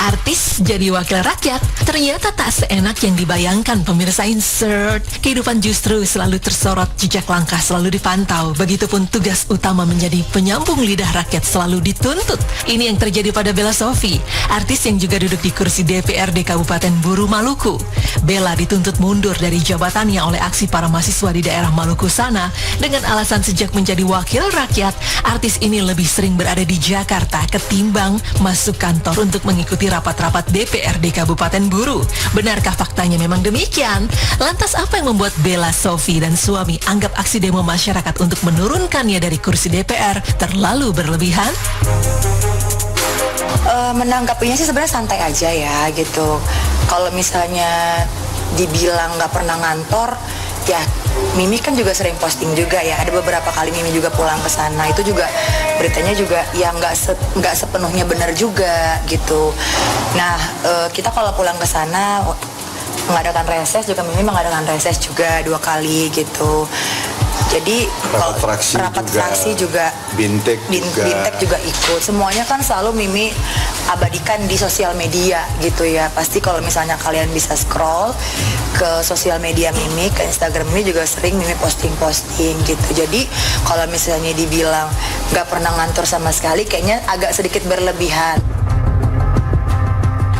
Artis jadi wakil rakyat ternyata tak seenak yang dibayangkan pemirsa insert. Kehidupan justru selalu tersorot, jejak langkah selalu dipantau. Begitupun tugas utama menjadi penyambung lidah rakyat selalu dituntut. Ini yang terjadi pada Bella Sophie, artis yang juga duduk di kursi DPRD Kabupaten Buru, Maluku. Bella dituntut mundur dari jabatannya oleh aksi para mahasiswa di daerah Maluku sana dengan alasan sejak menjadi wakil rakyat, artis ini lebih sering berada di Jakarta ketimbang masuk kantor untuk mengikuti rapat-rapat DPRD Kabupaten Buru. Benarkah faktanya memang demikian? Lantas apa yang membuat Bella Sophie dan suami anggap aksi demo masyarakat untuk menurunkannya dari kursi DPR terlalu berlebihan? Menanggapinya sih sebenarnya santai aja ya gitu. Kalau misalnya dibilang nggak pernah ngantor, ya Mimi kan juga sering posting juga ya. Ada beberapa kali Mimi juga pulang ke sana. Itu juga beritanya juga ya nggak sepenuhnya benar juga gitu. Nah kita kalau pulang ke sana mengadakan reses juga, Mimi mengadakan reses juga 2 kali gitu. Jadi rapat fraksi juga Bintek juga ikut. Semuanya kan selalu Mimi abadikan di sosial media gitu ya. Pasti kalau misalnya kalian bisa scroll ke sosial media Mimi, ke Instagram Mimi juga sering Mimi posting gitu. Jadi kalau misalnya dibilang nggak pernah ngantor sama sekali, kayaknya agak sedikit berlebihan.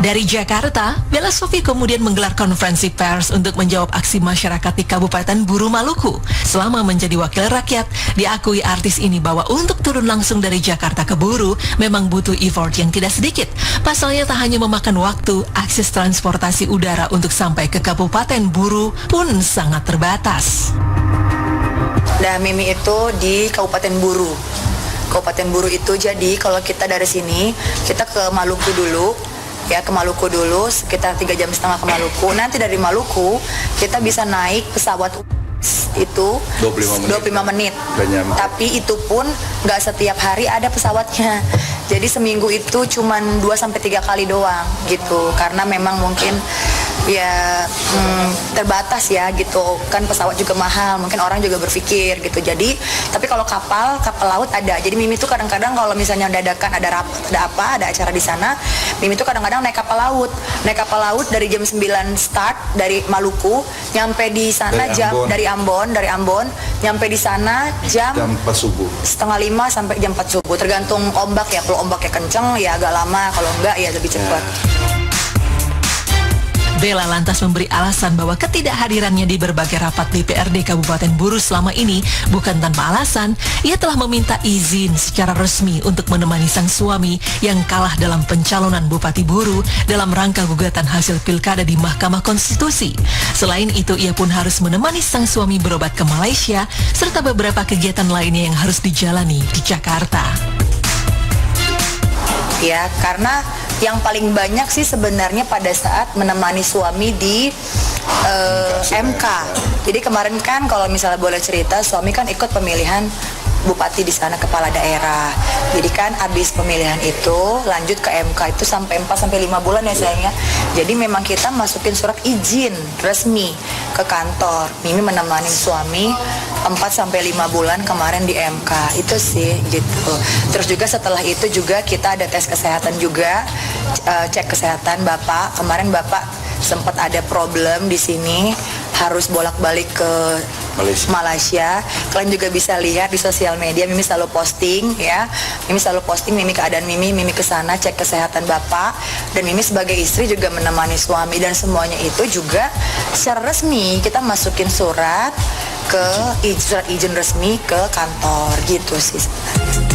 Dari Jakarta, Bella Sophie kemudian menggelar konferensi pers untuk menjawab aksi masyarakat di Kabupaten Buru, Maluku. Selama menjadi wakil rakyat, diakui artis ini bahwa untuk turun langsung dari Jakarta ke Buru memang butuh effort yang tidak sedikit. Pasalnya tak hanya memakan waktu, akses transportasi udara untuk sampai ke Kabupaten Buru pun sangat terbatas. Nah, Mimi itu di Kabupaten Buru. Kabupaten Buru itu jadi kalau kita dari sini, kita ke Maluku dulu. Ya, ke Maluku dulu sekitar 3,5 jam ke Maluku. Nanti dari Maluku kita bisa naik pesawat itu 25 menit. Tapi itu pun nggak setiap hari ada pesawatnya. Jadi seminggu itu cuman 2-3 kali doang gitu. Karena memang mungkin ya terbatas ya gitu. Kan pesawat juga mahal, mungkin orang juga berpikir gitu. Jadi tapi kalau kapal laut ada. Jadi Mimi tuh kadang-kadang kalau misalnya dadakan ada rapat, ada acara di sana, Mimi tuh kadang-kadang naik kapal laut. Naik kapal laut dari jam 9 start dari Maluku, nyampe di sana dari Ambon, nyampe di sana jam 4 subuh. Setengah 5 sampai jam 4 subuh. Tergantung ombak ya. Kalau ombaknya kenceng ya agak lama, kalau enggak ya lebih cepat. Bella lantas memberi alasan bahwa ketidakhadirannya di berbagai rapat DPRD Kabupaten Buru selama ini bukan tanpa alasan. Ia telah meminta izin secara resmi untuk menemani sang suami yang kalah dalam pencalonan Bupati Buru dalam rangka gugatan hasil pilkada di Mahkamah Konstitusi. Selain itu, ia pun harus menemani sang suami berobat ke Malaysia serta beberapa kegiatan lainnya yang harus dijalani di Jakarta. Ya, karena yang paling banyak sih sebenarnya pada saat menemani suami di MK. Jadi kemarin kan kalau misalnya boleh cerita, suami kan ikut pemilihan bupati di sana, kepala daerah. Jadi kan habis pemilihan itu lanjut ke MK itu sampai 4-5 bulan ya sayangnya. Jadi memang kita masukin surat izin resmi ke kantor. Mimi menemani suami 4-5 bulan kemarin di MK. Itu sih gitu. Terus juga setelah itu juga kita ada tes kesehatan juga, cek kesehatan Bapak. Kemarin Bapak sempat ada problem di sini, harus bolak-balik ke Malaysia. Kalian juga bisa lihat di sosial media, Mimi selalu posting ya. Mimi selalu posting Mimi keadaan Mimi ke sana cek kesehatan Bapak, dan Mimi sebagai istri juga menemani suami, dan semuanya itu juga secara resmi kita masukin surat izin resmi ke kantor gitu sih sebenarnya.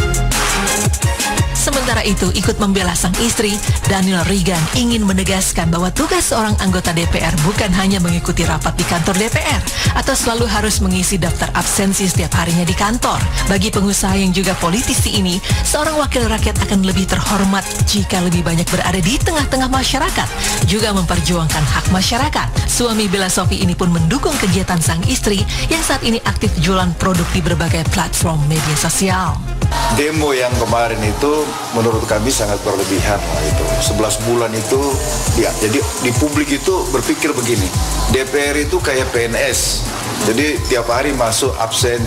Sementara itu, ikut membela sang istri, Daniel Regan ingin menegaskan bahwa tugas seorang anggota DPR bukan hanya mengikuti rapat di kantor DPR atau selalu harus mengisi daftar absensi setiap harinya di kantor. Bagi pengusaha yang juga politisi ini, seorang wakil rakyat akan lebih terhormat jika lebih banyak berada di tengah-tengah masyarakat, juga memperjuangkan hak masyarakat. Suami Bella Sophie ini pun mendukung kegiatan sang istri yang saat ini aktif jualan produk di berbagai platform media sosial. Demo yang kemarin itu menurut kami sangat berlebihan itu. 11 bulan itu ya, jadi di publik itu berpikir begini, DPR itu kayak PNS. Jadi tiap hari masuk absen